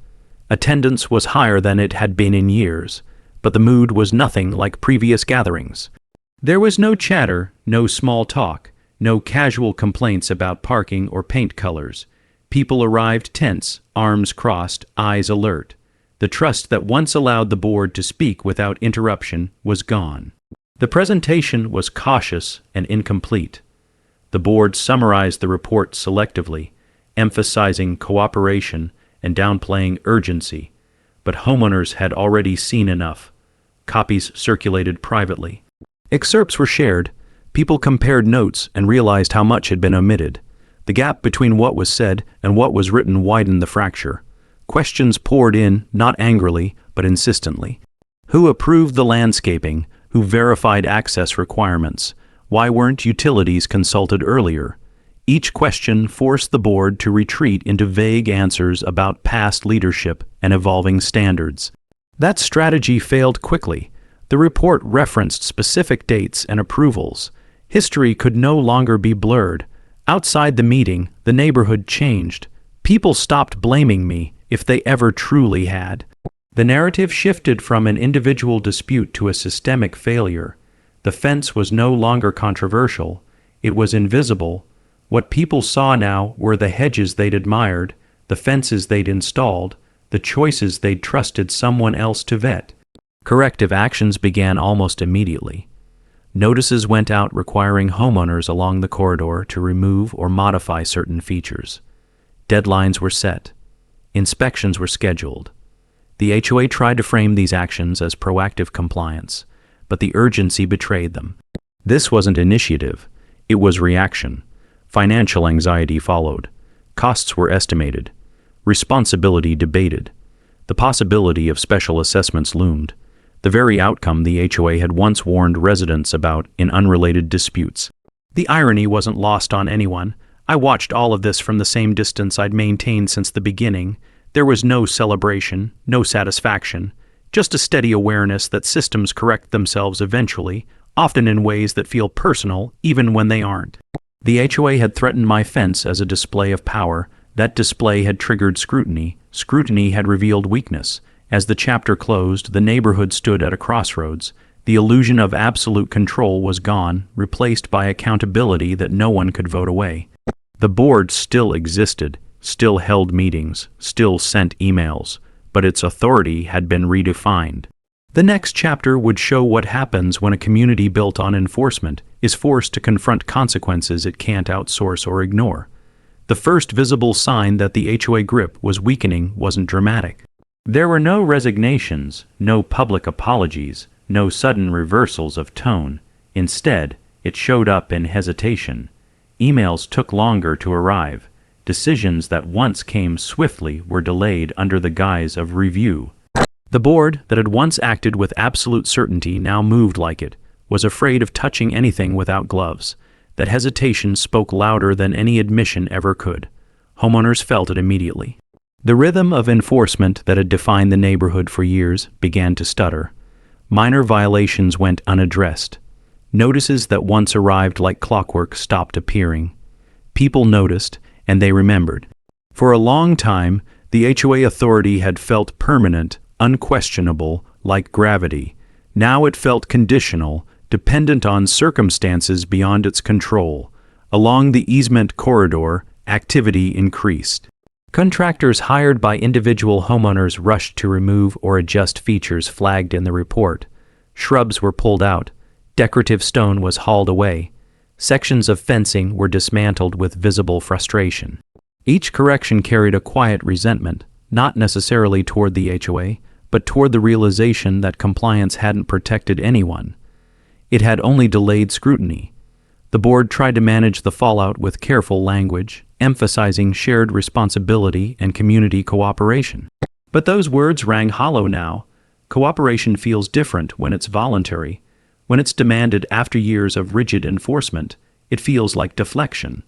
Attendance was higher than it had been in years, but the mood was nothing like previous gatherings. There was no chatter, no small talk, no casual complaints about parking or paint colors. People arrived tense, arms crossed, eyes alert. The trust that once allowed the board to speak without interruption was gone. The presentation was cautious and incomplete. The board summarized the report selectively, emphasizing cooperation and downplaying urgency, but homeowners had already seen enough. Copies circulated privately. Excerpts were shared. People compared notes and realized how much had been omitted. The gap between what was said and what was written widened the fracture. Questions poured in, not angrily, but insistently. Who approved the landscaping? Who verified access requirements? Why weren't utilities consulted earlier? Each question forced the board to retreat into vague answers about past leadership and evolving standards. That strategy failed quickly. The report referenced specific dates and approvals. History could no longer be blurred. Outside the meeting, the neighborhood changed. People stopped blaming me, if they ever truly had. The narrative shifted from an individual dispute to a systemic failure. The fence was no longer controversial. It was invisible. What people saw now were the hedges they'd admired, the fences they'd installed, the choices they'd trusted someone else to vet. Corrective actions began almost immediately. Notices went out requiring homeowners along the corridor to remove or modify certain features. Deadlines were set. Inspections were scheduled. The HOA tried to frame these actions as proactive compliance, but the urgency betrayed them. This wasn't initiative, it was reaction. Financial anxiety followed. Costs were estimated. Responsibility debated. The possibility of special assessments loomed. The very outcome the HOA had once warned residents about in unrelated disputes. The irony wasn't lost on anyone. I watched all of this from the same distance I'd maintained since the beginning. There was no celebration, no satisfaction, just a steady awareness that systems correct themselves eventually, often in ways that feel personal even when they aren't. The HOA had threatened my fence as a display of power. That display had triggered scrutiny. Scrutiny had revealed weakness. As the chapter closed, the neighborhood stood at a crossroads. The illusion of absolute control was gone, replaced by accountability that no one could vote away. The board still existed, still held meetings, still sent emails, but its authority had been redefined. The next chapter would show what happens when a community built on enforcement is forced to confront consequences it can't outsource or ignore. The first visible sign that the HOA grip was weakening wasn't dramatic. There were no resignations, no public apologies, no sudden reversals of tone. Instead, it showed up in hesitation. Emails took longer to arrive. Decisions that once came swiftly were delayed under the guise of review. The board, that had once acted with absolute certainty, now moved like it, was afraid of touching anything without gloves. That hesitation spoke louder than any admission ever could. Homeowners felt it immediately. The rhythm of enforcement that had defined the neighborhood for years began to stutter. Minor violations went unaddressed. Notices that once arrived like clockwork stopped appearing. People noticed, and they remembered. For a long time, the HOA authority had felt permanent, unquestionable, like gravity. Now it felt conditional, dependent on circumstances beyond its control. Along the easement corridor, activity increased. Contractors hired by individual homeowners rushed to remove or adjust features flagged in the report. Shrubs were pulled out. Decorative stone was hauled away. Sections of fencing were dismantled with visible frustration. Each correction carried a quiet resentment, not necessarily toward the HOA, but toward the realization that compliance hadn't protected anyone. It had only delayed scrutiny. The board tried to manage the fallout with careful language, emphasizing shared responsibility and community cooperation. But those words rang hollow now. Cooperation feels different when it's voluntary. When it's demanded after years of rigid enforcement, it feels like deflection.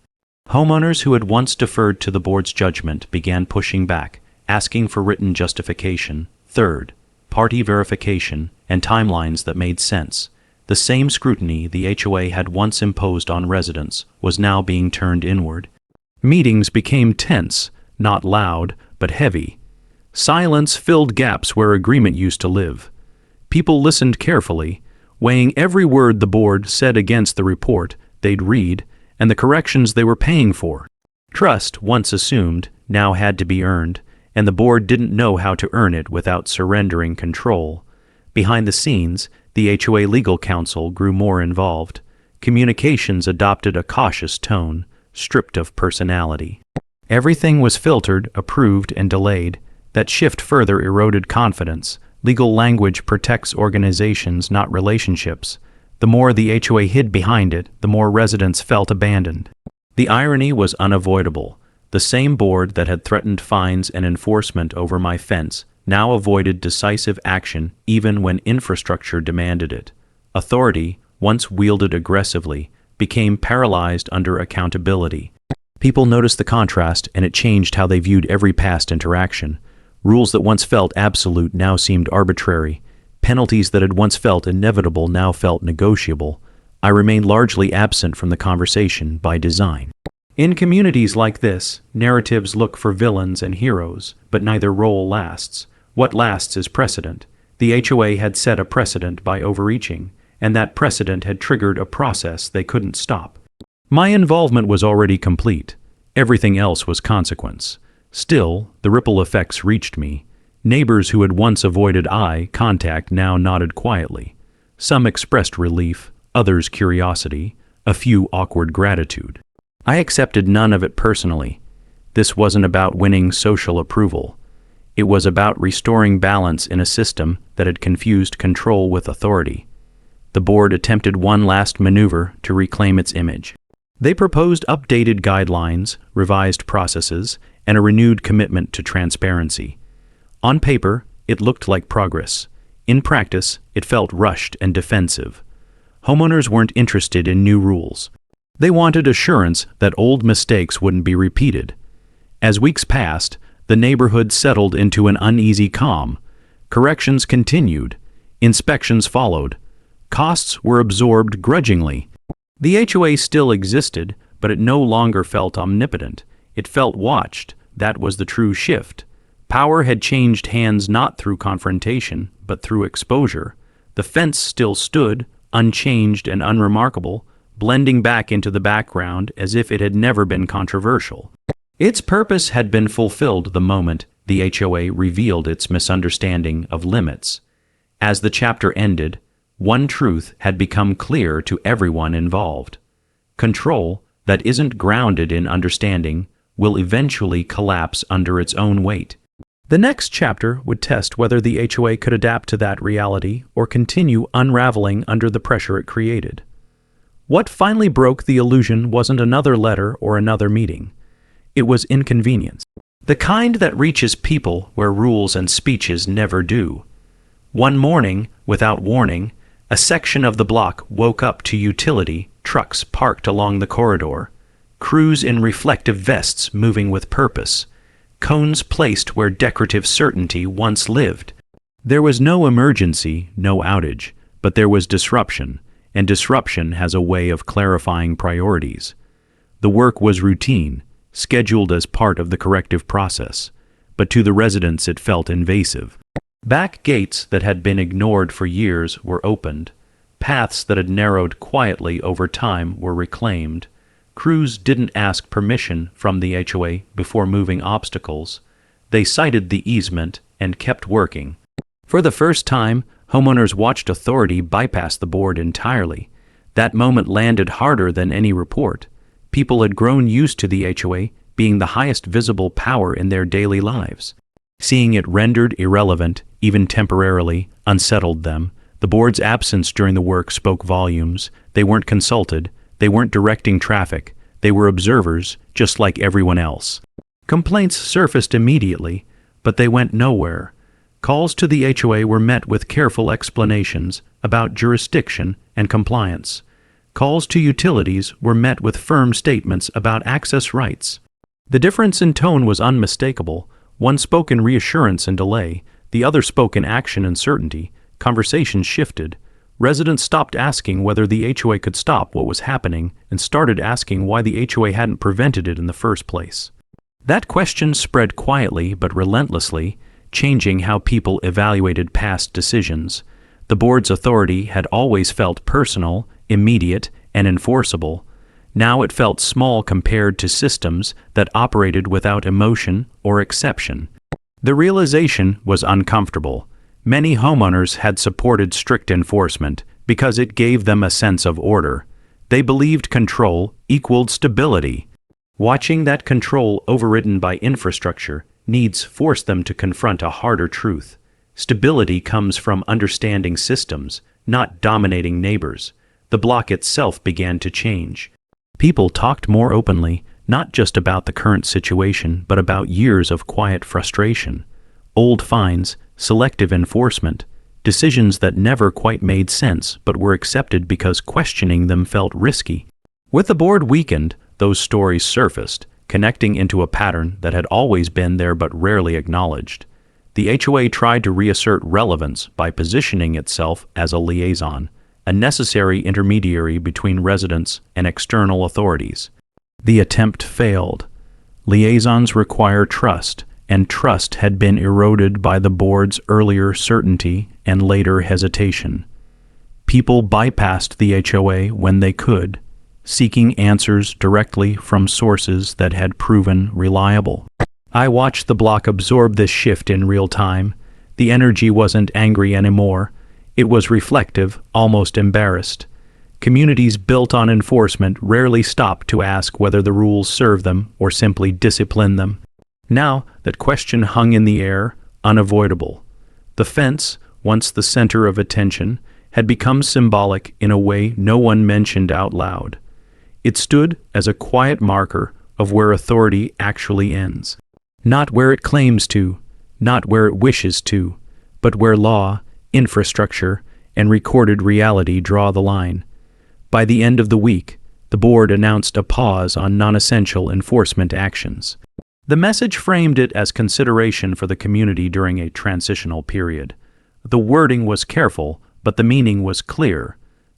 Homeowners who had once deferred to the board's judgment began pushing back, asking for written justification, third-party verification, and timelines that made sense. The same scrutiny the HOA had once imposed on residents was now being turned inward. Meetings became tense, not loud, but heavy. Silence filled gaps where agreement used to live. People listened carefully, weighing every word the board said against the report they'd read and the corrections they were paying for. Trust, once assumed, now had to be earned, and the board didn't know how to earn it without surrendering control. Behind the scenes, the HOA legal counsel grew more involved. Communications adopted a cautious tone, stripped of personality. Everything was filtered, approved, and delayed. That shift further eroded confidence. Legal language protects organizations, not relationships. The more the HOA hid behind it, the more residents felt abandoned. The irony was unavoidable. The same board that had threatened fines and enforcement over my fence now avoided decisive action even when infrastructure demanded it. Authority, once wielded aggressively, became paralyzed under accountability. People noticed the contrast, and it changed how they viewed every past interaction. Rules that once felt absolute now seemed arbitrary. Penalties that had once felt inevitable now felt negotiable. I remained largely absent from the conversation by design. In communities like this, narratives look for villains and heroes, but neither role lasts. What lasts is precedent. The HOA had set a precedent by overreaching, and that precedent had triggered a process they couldn't stop. My involvement was already complete. Everything else was consequence. Still, the ripple effects reached me. Neighbors who had once avoided eye contact now nodded quietly. Some expressed relief, others curiosity, a few awkward gratitude. I accepted none of it personally. This wasn't about winning social approval. It was about restoring balance in a system that had confused control with authority. The board attempted one last maneuver to reclaim its image. They proposed updated guidelines, revised processes, and a renewed commitment to transparency. On paper, it looked like progress. In practice, it felt rushed and defensive. Homeowners weren't interested in new rules. They wanted assurance that old mistakes wouldn't be repeated. As weeks passed, the neighborhood settled into an uneasy calm. Corrections continued. Inspections followed. Costs were absorbed grudgingly. The HOA still existed, but it no longer felt omnipotent. It felt watched. That was the true shift. Power had changed hands not through confrontation, but through exposure. The fence still stood, unchanged and unremarkable, blending back into the background as if it had never been controversial. Its purpose had been fulfilled the moment the HOA revealed its misunderstanding of limits. As the chapter ended, one truth had become clear to everyone involved. Control that isn't grounded in understanding will eventually collapse under its own weight. The next chapter would test whether the HOA could adapt to that reality or continue unraveling under the pressure it created. What finally broke the illusion wasn't another letter or another meeting. It was inconvenience. The kind that reaches people where rules and speeches never do. One morning, without warning, a section of the block woke up to utility trucks parked along the corridor, crews in reflective vests moving with purpose, cones placed where decorative certainty once lived. There was no emergency, no outage, but there was disruption, and disruption has a way of clarifying priorities. The work was routine, scheduled as part of the corrective process, but to the residents it felt invasive. Back gates that had been ignored for years were opened. Paths that had narrowed quietly over time were reclaimed. Crews didn't ask permission from the HOA before moving obstacles. They cited the easement and kept working. For the first time, homeowners watched authority bypass the board entirely. That moment landed harder than any report. People had grown used to the HOA being the highest visible power in their daily lives. Seeing it rendered irrelevant, even temporarily, unsettled them. The board's absence during the work spoke volumes. They weren't consulted. They weren't directing traffic. They were observers, just like everyone else. Complaints surfaced immediately, but they went nowhere. Calls to the HOA were met with careful explanations about jurisdiction and compliance. Calls to utilities were met with firm statements about access rights. The difference in tone was unmistakable. One spoke in reassurance and delay, the other spoke in action and certainty. Conversations shifted. Residents stopped asking whether the HOA could stop what was happening and started asking why the HOA hadn't prevented it in the first place. That question spread quietly but relentlessly, changing how people evaluated past decisions. The board's authority had always felt personal, immediate, and enforceable. Now it felt small compared to systems that operated without emotion or exception. The realization was uncomfortable. Many homeowners had supported strict enforcement because it gave them a sense of order. They believed control equaled stability. Watching that control overridden by infrastructure needs forced them to confront a harder truth. Stability comes from understanding systems, not dominating neighbors. The block itself began to change. People talked more openly, not just about the current situation, but about years of quiet frustration. Old fines, selective enforcement, decisions that never quite made sense but were accepted because questioning them felt risky. With the board weakened, those stories surfaced, connecting into a pattern that had always been there but rarely acknowledged. The HOA tried to reassert relevance by positioning itself as a liaison, a necessary intermediary between residents and external authorities. The attempt failed. Liaisons require trust, and trust had been eroded by the board's earlier certainty and later hesitation. People bypassed the HOA when they could, seeking answers directly from sources that had proven reliable. I watched the block absorb this shift in real time. The energy wasn't angry anymore. It was reflective, almost embarrassed. Communities built on enforcement rarely stop to ask whether the rules serve them or simply discipline them. Now, that question hung in the air, unavoidable. The fence, once the center of attention, had become symbolic in a way no one mentioned out loud. It stood as a quiet marker of where authority actually ends. Not where it claims to, not where it wishes to, but where law, infrastructure, and recorded reality draw the line. By the end of the week, the board announced a pause on non-essential enforcement actions. The message framed it as consideration for the community during a transitional period. The wording was careful, but the meaning was clear.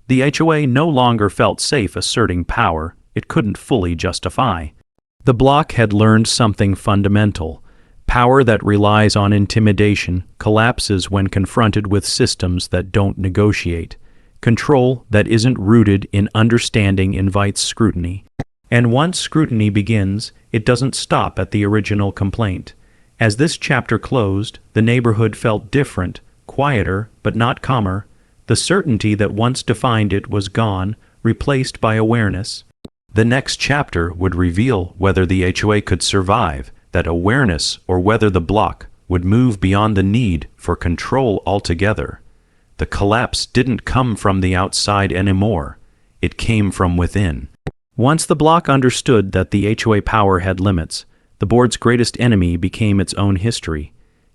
The HOA no longer felt safe asserting power it couldn't fully justify. The block had learned something fundamental. Power that relies on intimidation collapses when confronted with systems that don't negotiate. Control that isn't rooted in understanding invites scrutiny. And once scrutiny begins, it doesn't stop at the original complaint. As this chapter closed, the neighborhood felt different, quieter, but not calmer. The certainty that once defined it was gone, replaced by awareness. The next chapter would reveal whether the HOA could survive that awareness or whether the block would move beyond the need for control altogether. The collapse didn't come from the outside anymore. It came from within. Once the block understood that the HOA power had limits, the board's greatest enemy became its own history.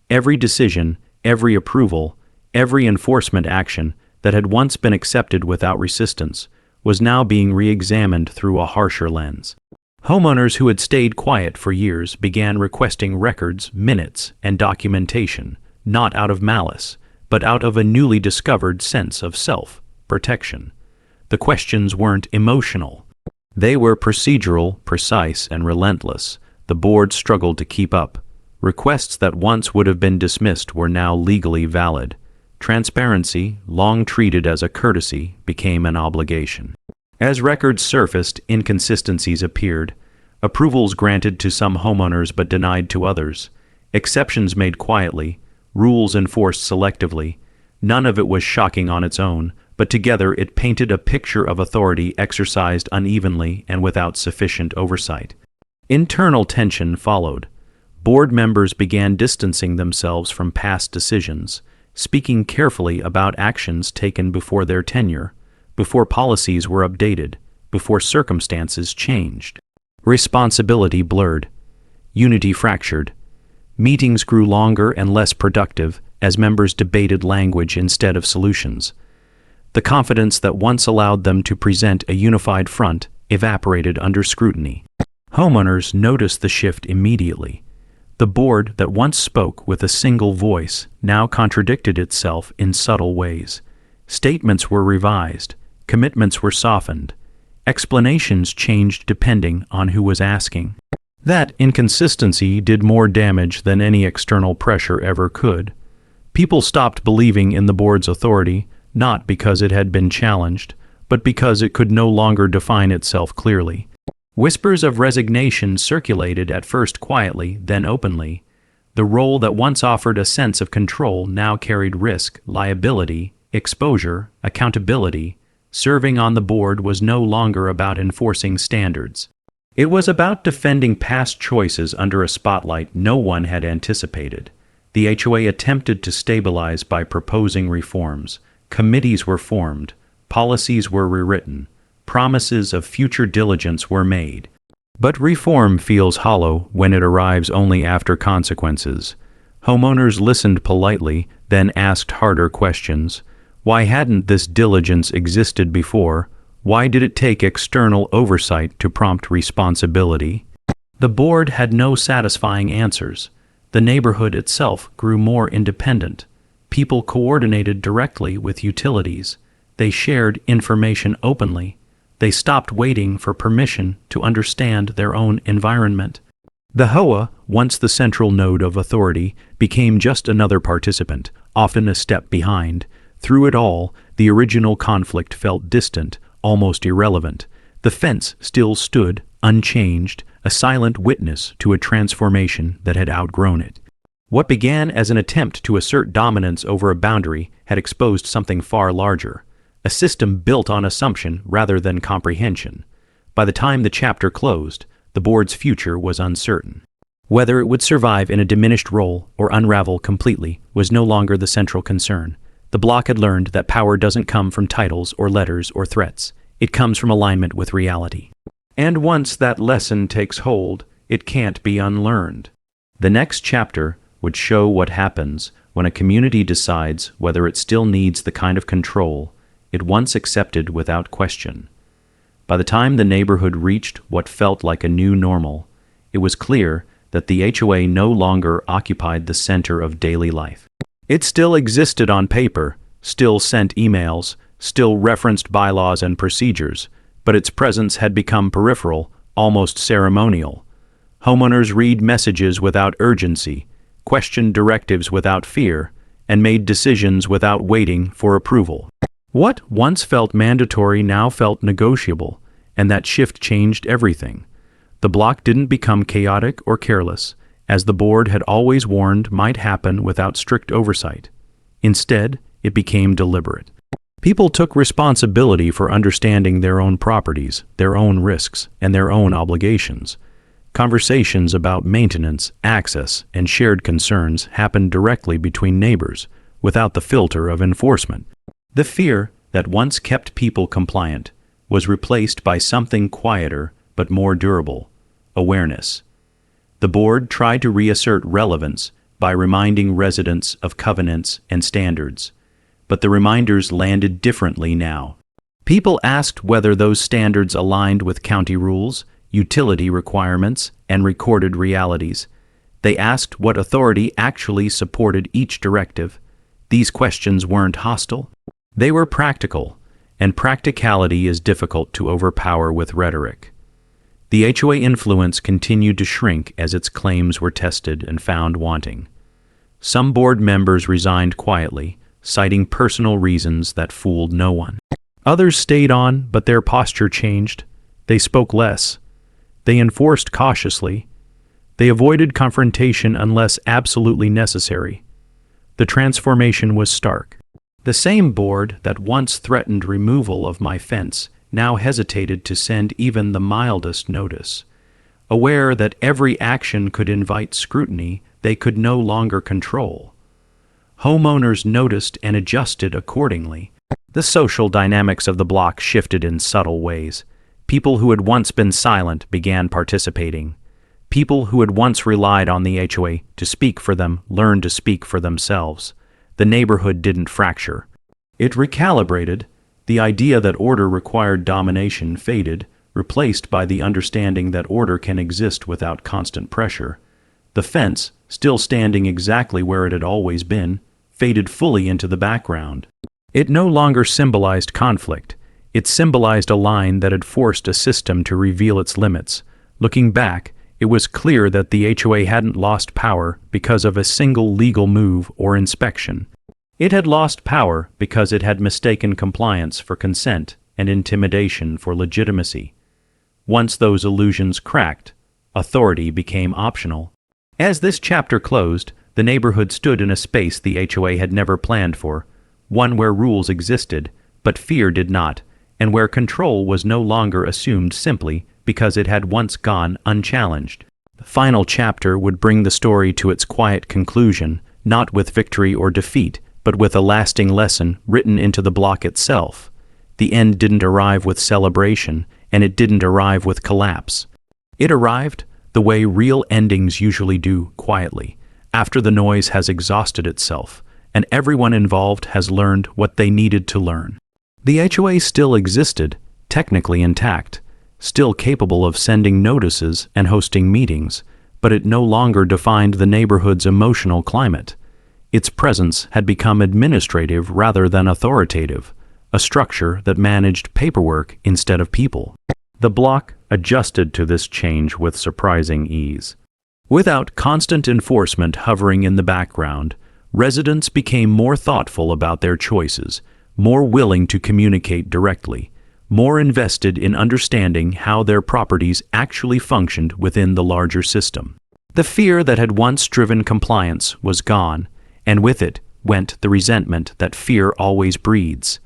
Every decision, every approval, every enforcement action that had once been accepted without resistance was now being re-examined through a harsher lens. Homeowners who had stayed quiet for years began requesting records, minutes, and documentation, not out of malice, but out of a newly discovered sense of self-protection. The questions weren't emotional. They were procedural, precise, and relentless. The board struggled to keep up. Requests that once would have been dismissed were now legally valid. Transparency, long treated as a courtesy, became an obligation. As records surfaced, inconsistencies appeared. Approvals granted to some homeowners but denied to others. Exceptions made quietly. Rules enforced selectively. None of it was shocking on its own, but together it painted a picture of authority exercised unevenly and without sufficient oversight. Internal tension followed. Board members began distancing themselves from past decisions, speaking carefully about actions taken before their tenure, before policies were updated, before circumstances changed. Responsibility blurred. Unity fractured. Meetings grew longer and less productive as members debated language instead of solutions. The confidence that once allowed them to present a unified front evaporated under scrutiny. Homeowners noticed the shift immediately. The board that once spoke with a single voice now contradicted itself in subtle ways. Statements were revised, commitments were softened, explanations changed depending on who was asking. That inconsistency did more damage than any external pressure ever could. People stopped believing in the board's authority, not because it had been challenged, but because it could no longer define itself clearly. Whispers of resignation circulated at first quietly, then openly. The role that once offered a sense of control now carried risk, liability, exposure, accountability. Serving on the board was no longer about enforcing standards. It was about defending past choices under a spotlight no one had anticipated. The HOA attempted to stabilize by proposing reforms. Committees were formed. Policies were rewritten. Promises of future diligence were made. But reform feels hollow when it arrives only after consequences. Homeowners listened politely, then asked harder questions. Why hadn't this diligence existed before? Why did it take external oversight to prompt responsibility? The board had no satisfying answers. The neighborhood itself grew more independent. People coordinated directly with utilities. They shared information openly. They stopped waiting for permission to understand their own environment. The HOA, once the central node of authority, became just another participant, often a step behind. Through it all, the original conflict felt distant, almost irrelevant. The fence still stood, unchanged, a silent witness to a transformation that had outgrown it. What began as an attempt to assert dominance over a boundary had exposed something far larger, a system built on assumption rather than comprehension. By the time the chapter closed, the board's future was uncertain. Whether it would survive in a diminished role or unravel completely was no longer the central concern. The block had learned that power doesn't come from titles or letters or threats. It comes from alignment with reality. And once that lesson takes hold, it can't be unlearned. The next chapter would show what happens when a community decides whether it still needs the kind of control it once accepted without question. By the time the neighborhood reached what felt like a new normal, it was clear that the HOA no longer occupied the center of daily life. It still existed on paper, still sent emails, still referenced bylaws and procedures, but its presence had become peripheral, almost ceremonial. Homeowners read messages without urgency, questioned directives without fear, and made decisions without waiting for approval. What once felt mandatory now felt negotiable, and that shift changed everything. The block didn't become chaotic or careless, as the board had always warned might happen without strict oversight. Instead, it became deliberate. People took responsibility for understanding their own properties, their own risks, and their own obligations. Conversations about maintenance, access, and shared concerns happened directly between neighbors, without the filter of enforcement. The fear that once kept people compliant was replaced by something quieter but more durable: awareness. The board tried to reassert relevance by reminding residents of covenants and standards, but the reminders landed differently now. People asked whether those standards aligned with county rules, utility requirements, and recorded realities. They asked what authority actually supported each directive. These questions weren't hostile. They were practical, and practicality is difficult to overpower with rhetoric. The HOA influence continued to shrink as its claims were tested and found wanting. Some board members resigned quietly, citing personal reasons that fooled no one. Others stayed on, but their posture changed. They spoke less. They enforced cautiously. They avoided confrontation unless absolutely necessary. The transformation was stark. The same board that once threatened removal of my fence now hesitated to send even the mildest notice. Aware that every action could invite scrutiny they could no longer control. Homeowners noticed and adjusted accordingly. The social dynamics of the block shifted in subtle ways. People who had once been silent began participating. People who had once relied on the HOA to speak for them learned to speak for themselves. The neighborhood didn't fracture. It recalibrated. The idea that order required domination faded, replaced by the understanding that order can exist without constant pressure. The fence, still standing exactly where it had always been, faded fully into the background. It no longer symbolized conflict. It symbolized a line that had forced a system to reveal its limits. Looking back, it was clear that the HOA hadn't lost power because of a single legal move or inspection. It had lost power because it had mistaken compliance for consent and intimidation for legitimacy. Once those illusions cracked, authority became optional. As this chapter closed, the neighborhood stood in a space the HOA had never planned for, one where rules existed, but fear did not, and where control was no longer assumed simply because it had once gone unchallenged. The final chapter would bring the story to its quiet conclusion, not with victory or defeat, but with a lasting lesson written into the block itself. The end didn't arrive with celebration, and it didn't arrive with collapse. It arrived the way real endings usually do, quietly, after the noise has exhausted itself, and everyone involved has learned what they needed to learn. The HOA still existed, technically intact, still capable of sending notices and hosting meetings, but it no longer defined the neighborhood's emotional climate. Its presence had become administrative rather than authoritative, a structure that managed paperwork instead of people. The block adjusted to this change with surprising ease. Without constant enforcement hovering in the background, residents became more thoughtful about their choices, more willing to communicate directly, more invested in understanding how their properties actually functioned within the larger system. The fear that had once driven compliance was gone, and with it went the resentment that fear always breeds.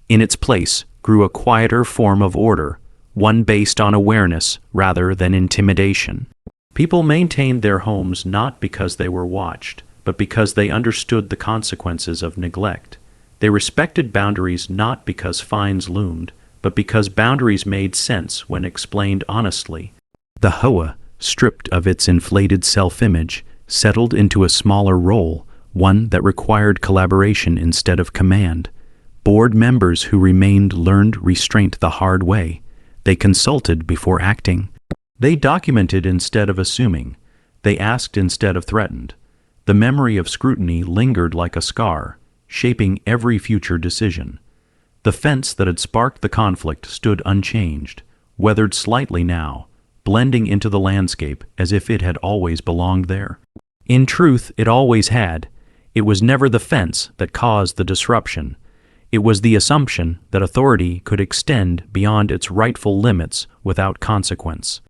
In its place grew a quieter form of order, one based on awareness rather than intimidation. People maintained their homes not because they were watched, but because they understood the consequences of neglect. They respected boundaries not because fines loomed, but because boundaries made sense when explained honestly. The HOA, stripped of its inflated self-image, settled into a smaller role, one that required collaboration instead of command. Board members who remained learned restraint the hard way. They consulted before acting. They documented instead of assuming. They asked instead of threatened. The memory of scrutiny lingered like a scar, shaping every future decision. The fence that had sparked the conflict stood unchanged, weathered slightly now, blending into the landscape as if it had always belonged there. In truth, it always had. It was never the fence that caused the disruption. It was the assumption that authority could extend beyond its rightful limits without consequence.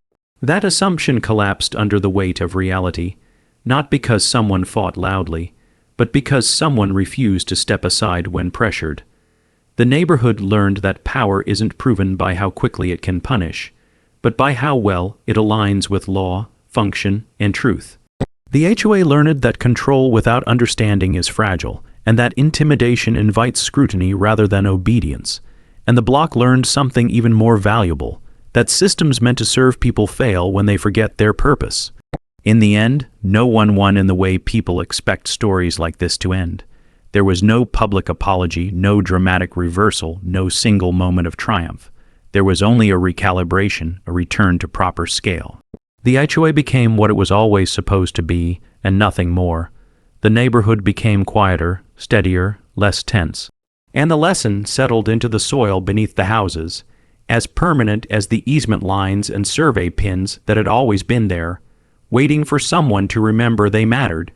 That assumption collapsed under the weight of reality, not because someone fought loudly, but because someone refused to step aside when pressured. The neighborhood learned that power isn't proven by how quickly it can punish, but by how well it aligns with law, function, and truth. The HOA learned that control without understanding is fragile, and that intimidation invites scrutiny rather than obedience. And the block learned something even more valuable, that systems meant to serve people fail when they forget their purpose. In the end, no one won in the way people expect stories like this to end. There was no public apology, no dramatic reversal, no single moment of triumph. There was only a recalibration, a return to proper scale. The HOA became what it was always supposed to be, and nothing more. The neighborhood became quieter, steadier, less tense. And the lesson settled into the soil beneath the houses, as permanent as the easement lines and survey pins that had always been there, waiting for someone to remember they mattered.